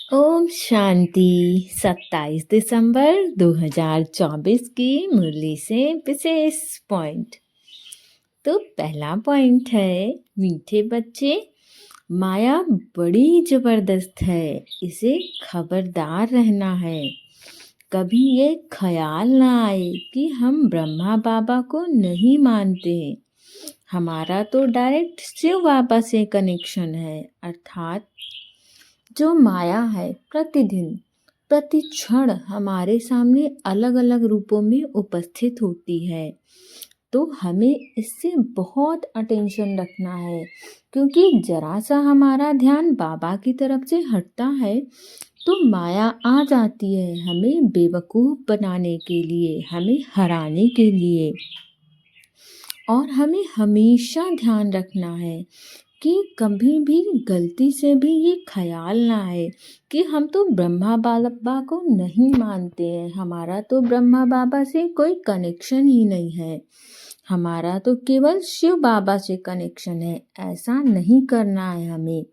ओम शांति। 27 दिसंबर 2024 की मुरली से विशेष पॉइंट। तो पहला पॉइंट है, मीठे बच्चे, माया बड़ी जबरदस्त है, इसे खबरदार रहना है। कभी ये ख्याल ना आए कि हम ब्रह्मा बाबा को नहीं मानते। हमारा तो डायरेक्ट शिव बाबा से कनेक्शन है, अर्थात जो माया है प्रतिदिन प्रति क्षण हमारे सामने अलग अलग रूपों में उपस्थित होती है। तो हमें इससे बहुत अटेंशन रखना है, क्योंकि जरा सा हमारा ध्यान बाबा की तरफ से हटता है तो माया आ जाती है हमें बेवकूफ़ बनाने के लिए, हमें हराने के लिए। और हमें हमेशा ध्यान रखना है कि कभी भी गलती से भी ये ख्याल ना आए कि हम तो ब्रह्मा बाबा को नहीं मानते हैं, हमारा तो ब्रह्मा बाबा से कोई कनेक्शन ही नहीं है, हमारा तो केवल शिव बाबा से कनेक्शन है। ऐसा नहीं करना है हमें,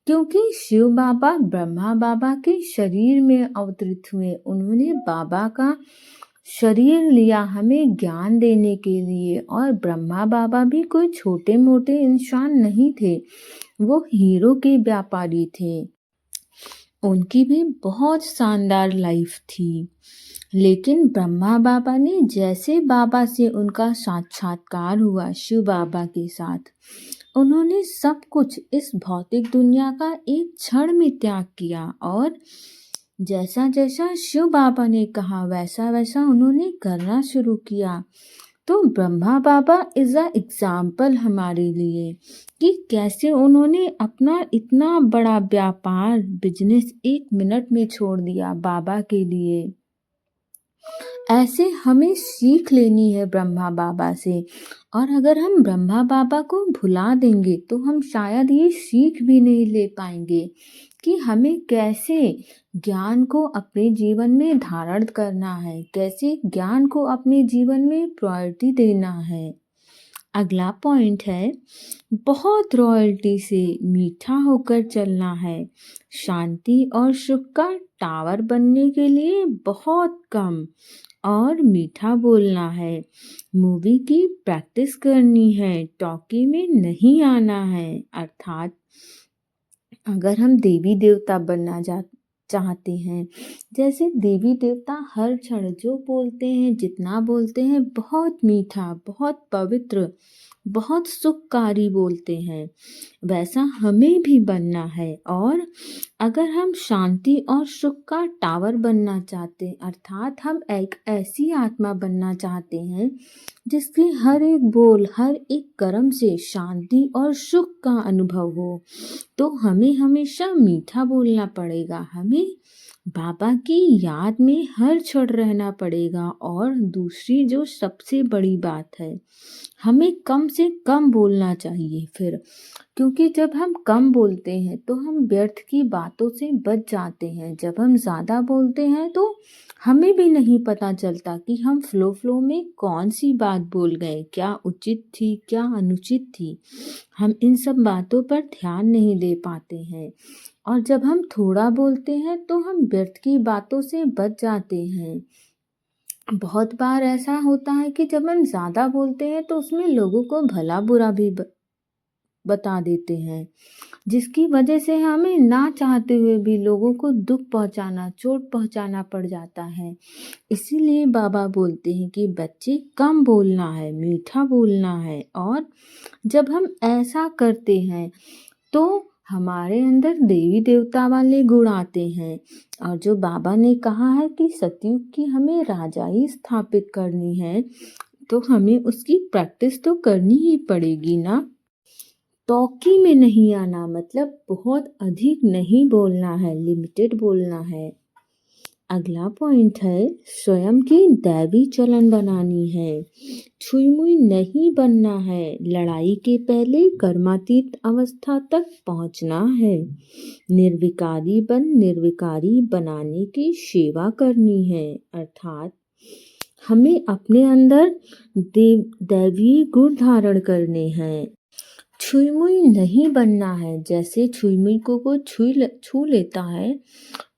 क्योंकि शिव बाबा ब्रह्मा बाबा के शरीर में अवतरित हुए। उन्होंने बाबा का शरीर लिया हमें ज्ञान देने के लिए। और ब्रह्मा बाबा भी कोई छोटे मोटे इंसान नहीं थे, वो हीरो के व्यापारी थे। उनकी भी बहुत शानदार लाइफ थी, लेकिन ब्रह्मा बाबा ने जैसे बाबा से उनका साक्षात्कार हुआ शिव बाबा के साथ, उन्होंने सब कुछ इस भौतिक दुनिया का एक क्षण में त्याग किया। और जैसा जैसा शिव बाबा ने कहा वैसा वैसा उन्होंने करना शुरू किया। तो ब्रह्मा बाबा इज अ एग्जाम्पल हमारे लिए कि कैसे उन्होंने अपना इतना बड़ा व्यापार बिजनेस 1 मिनट में छोड़ दिया बाबा के लिए। ऐसे हमें सीख लेनी है ब्रह्मा बाबा से। और अगर हम ब्रह्मा बाबा को भुला देंगे तो हम शायद ये सीख भी नहीं ले पाएंगे कि हमें कैसे ज्ञान को अपने जीवन में धारण करना है, कैसे ज्ञान को अपने जीवन में प्रायोरिटी देना है। अगला पॉइंट है, बहुत रॉयल्टी से मीठा होकर चलना है। शांति और सुख का टावर बनने के लिए बहुत कम और मीठा बोलना है। मूवी की प्रैक्टिस करनी है, टॉकी में नहीं आना है। अर्थात अगर हम देवी देवता बनना चाहते हैं, जैसे देवी देवता हर क्षण जो बोलते हैं, जितना बोलते हैं, बहुत मीठा, बहुत पवित्र, बहुत सुखकारी बोलते हैं, वैसा हमें भी बनना है। और अगर हम शांति और सुख का टावर बनना चाहते हैं, अर्थात हम एक ऐसी आत्मा बनना चाहते हैं जिसके हर एक बोल, हर एक कर्म से शांति और सुख का अनुभव हो, तो हमें हमेशा मीठा बोलना पड़ेगा। हमें बाबा की याद में हर क्षण रहना पड़ेगा। और दूसरी जो सबसे बड़ी बात है, हमें कम से कम बोलना चाहिए फिर, क्योंकि जब हम कम बोलते हैं तो हम व्यर्थ की बातों से बच जाते हैं। जब हम ज़्यादा बोलते हैं तो हमें भी नहीं पता चलता कि हम फ्लो में कौन सी बात बोल गए, क्या उचित थी, क्या अनुचित थी। हम इन सब बातों पर ध्यान नहीं दे पाते हैं। और जब हम थोड़ा बोलते हैं तो हम व्यर्थ की बातों से बच जाते हैं। बहुत बार ऐसा होता है कि जब हम ज़्यादा बोलते हैं तो उसमें लोगों को भला बुरा भी बता देते हैं, जिसकी वजह से हमें ना चाहते हुए भी लोगों को दुख पहुंचाना, चोट पहुंचाना पड़ जाता है। इसीलिए बाबा बोलते हैं कि बच्चे कम बोलना है, मीठा बोलना है। और जब हम ऐसा करते हैं तो हमारे अंदर देवी देवता वाले गुण आते हैं। और जो बाबा ने कहा है कि सतयुग की हमें राजाई स्थापित करनी है, तो हमें उसकी प्रैक्टिस तो करनी ही पड़ेगी ना। टॉकी में नहीं आना मतलब बहुत अधिक नहीं बोलना है, लिमिटेड बोलना है। अगला पॉइंट है, स्वयं की दैवी चलन बनानी है, छुई मुई नहीं बनना है। लड़ाई के पहले कर्मातीत अवस्था तक पहुंचना है। निर्विकारी निर्विकारी बनाने की सेवा करनी है। अर्थात हमें अपने अंदर दैवी गुण धारण करने हैं। छुई-मुई नहीं बनना है। जैसे छुई-मुई को कोई छू लेता है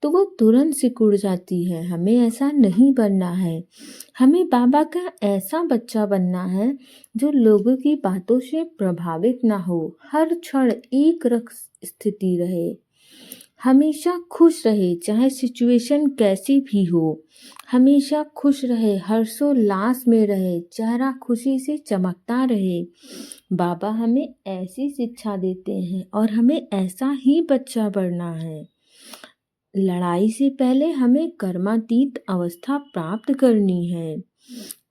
तो वो तुरंत सिकुड़ जाती है। हमें ऐसा नहीं बनना है। हमें बाबा का ऐसा बच्चा बनना है जो लोगों की बातों से प्रभावित ना हो, हर क्षण एक रस स्थिति रहे, हमेशा खुश रहे, चाहे सिचुएशन कैसी भी हो, हमेशा खुश रहे, हर्षोल्लास में रहे, चेहरा खुशी से चमकता रहे। बाबा हमें ऐसी शिक्षा देते हैं और हमें ऐसा ही बच्चा बनना है। लड़ाई से पहले हमें कर्मातीत अवस्था प्राप्त करनी है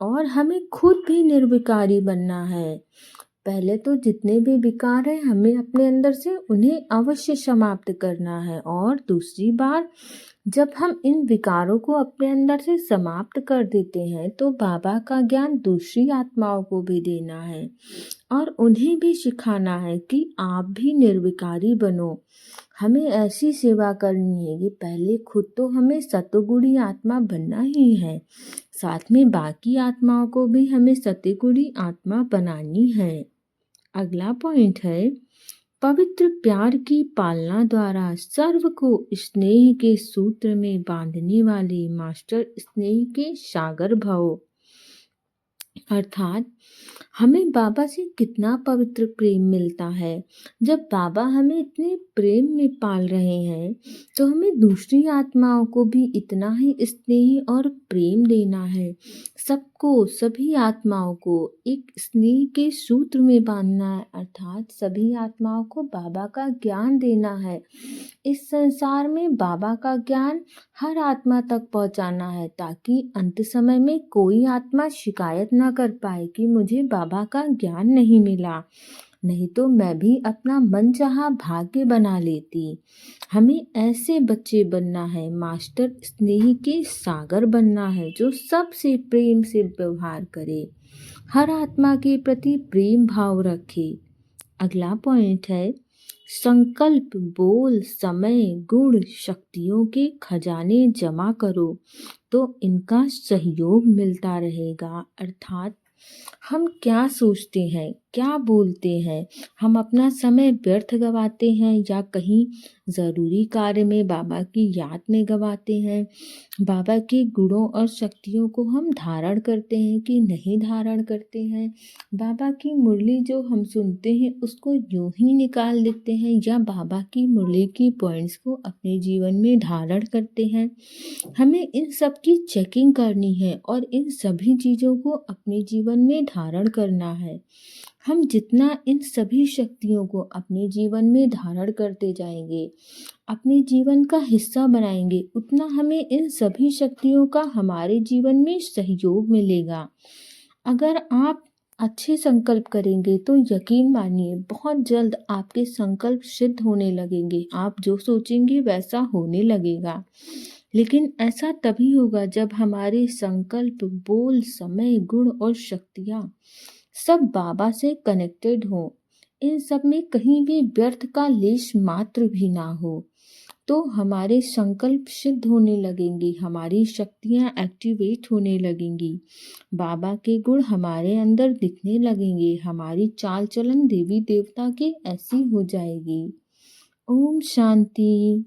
और हमें खुद भी निर्विकारी बनना है। पहले तो जितने भी विकार हैं हमें अपने अंदर से उन्हें अवश्य समाप्त करना है, और दूसरी बार जब हम इन विकारों को अपने अंदर से समाप्त कर देते हैं तो बाबा का ज्ञान दूसरी आत्माओं को भी देना है और उन्हें भी सिखाना है कि आप भी निर्विकारी बनो। हमें ऐसी सेवा करनी है कि पहले खुद तो हमें सतोगुणी आत्मा बनना ही है, साथ में बाकी आत्माओं को भी हमें सतोगुणी आत्मा बनानी है। अगला पॉइंट है, पवित्र प्यार की पालना द्वारा सर्व को स्नेह के सूत्र में बांधने वाले मास्टर स्नेह के सागर भव। अर्थात हमें बाबा से कितना पवित्र प्रेम मिलता है। जब बाबा हमें इतने प्रेम में पाल रहे हैं तो हमें दूसरी आत्माओं को भी इतना ही स्नेह और प्रेम देना है। सबको, सभी आत्माओं को एक स्नेह के सूत्र में बांधना है, अर्थात सभी आत्माओं को बाबा का ज्ञान देना है। इस संसार में बाबा का ज्ञान हर आत्मा तक पहुंचाना है ताकि अंत समय में कोई आत्मा शिकायत ना कर पाए कि मुझे बाबा का ज्ञान नहीं मिला, नहीं तो मैं भी अपना मनचाहा भाग्य बना लेती। हमें ऐसे बच्चे बनना है, मास्टर स्नेह के सागर बनना है जो सबसे प्रेम से व्यवहार करे, हर आत्मा के प्रति प्रेम भाव रखे। अगला पॉइंट है, संकल्प, बोल, समय, गुण, शक्तियों के खजाने जमा करो तो इनका सहयोग मिलता रहेगा। अर्थात हम क्या सोचते हैं, क्या बोलते हैं, हम अपना समय व्यर्थ गवाते हैं या कहीं ज़रूरी कार्य में बाबा की याद में गवाते हैं। बाबा के गुणों और शक्तियों को हम धारण करते हैं कि नहीं धारण करते हैं। बाबा की मुरली जो हम सुनते हैं उसको यूं ही निकाल देते हैं या बाबा की मुरली की पॉइंट्स को अपने जीवन में धारण करते हैं। हमें इन सब की चेकिंग करनी है और इन सभी चीज़ों को अपने जीवन में धारण करना है। हम जितना इन सभी शक्तियों को अपने जीवन में धारण करते जाएंगे, अपने जीवन का हिस्सा बनाएंगे, उतना हमें इन सभी शक्तियों का हमारे जीवन में सहयोग मिलेगा। अगर आप अच्छे संकल्प करेंगे तो यकीन मानिए बहुत जल्द आपके संकल्प सिद्ध होने लगेंगे। आप जो सोचेंगे वैसा होने लगेगा। लेकिन ऐसा तभी होगा जब हमारे संकल्प, बोल, समय, गुण और शक्तियाँ सब बाबा से कनेक्टेड हो, इन सब में कहीं भी व्यर्थ का लेश मात्र भी ना हो, तो हमारे संकल्प सिद्ध होने लगेंगे, हमारी शक्तियाँ एक्टिवेट होने लगेंगी, बाबा के गुण हमारे अंदर दिखने लगेंगे, हमारी चाल चलन देवी देवता की ऐसी हो जाएगी। ओम शांति।